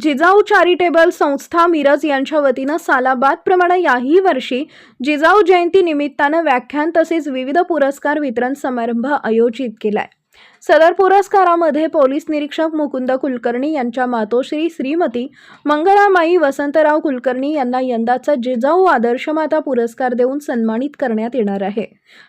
Jijau charitable संस्था मिरज यांच्या वतीनं सालाबादप्रमाणे याही वर्षी जिजाऊ जयंती निमित्तानं व्याख्यान तसेच विविध पुरस्कार वितरण समारंभ आयोजित केलाय। सदर पुरस्कारामध्ये पोलीस निरीक्षक मुकुंद कुलकर्णी यांच्या मातोश्री श्रीमती मंगलामाई वसंतराव कुलकर्णी यांना यंदाचा जिजाऊ आदर्श माता पुरस्कार देऊन सन्मानित करण्यात येणार आहे।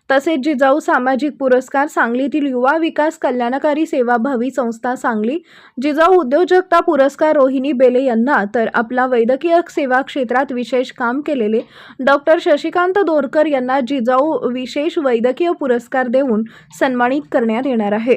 तसेच जिजाऊ सामाजिक पुरस्कार सांगलीतील युवा विकास कल्याणकारी सेवाभावी संस्था सांगली, जिजाऊ उद्योजकता पुरस्कार रोहिणी बेले यांना, तर आपला वैद्यकीय सेवा क्षेत्रात विशेष काम केलेले डॉक्टर शशिकांत दोरकर यांना जिजाऊ विशेष वैद्यकीय पुरस्कार देऊन सन्मानित करण्यात येणार आहे।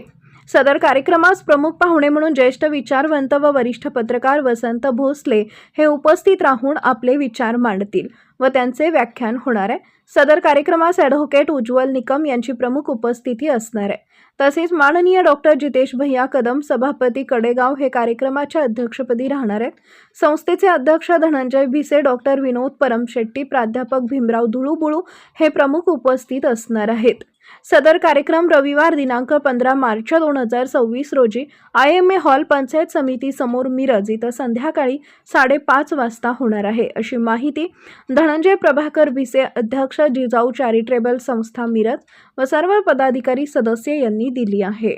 सदर कार्यक्रमास प्रमुख पाहुणे म्हणून ज्येष्ठ विचारवंत व वरिष्ठ पत्रकार वसंत भोसले हे उपस्थित राहून आपले विचार मांडतील व त्यांचे व्याख्यान होणार आहे। सदर कार्यक्रमास ॲडव्होकेट उज्ज्वल निकम यांची प्रमुख उपस्थिती असणार आहे। तसेच माननीय डॉक्टर जितेश भैया कदम सभापती कडेगाव हे कार्यक्रमाच्या अध्यक्षपदी राहणार आहेत। संस्थेचे अध्यक्ष धनंजय भिसे, डॉक्टर विनोद परमशेट्टी, प्राध्यापक भीमराव धुळुबुळू हे प्रमुख उपस्थित असणार आहेत। सदर कार्यक्रम रविवार दिनांक 15 मार्च 2026 रोजी IMA हॉल पंचायत समिती समोर मिरज इथं संध्याकाळी 5:30 वाजता होणार आहे, अशी माहिती धनंजय प्रभाकर भिसे, अध्यक्ष जिजाऊ चॅरिटेबल संस्था मिरज व सर्व पदाधिकारी सदस्य यांनी दिली आहे।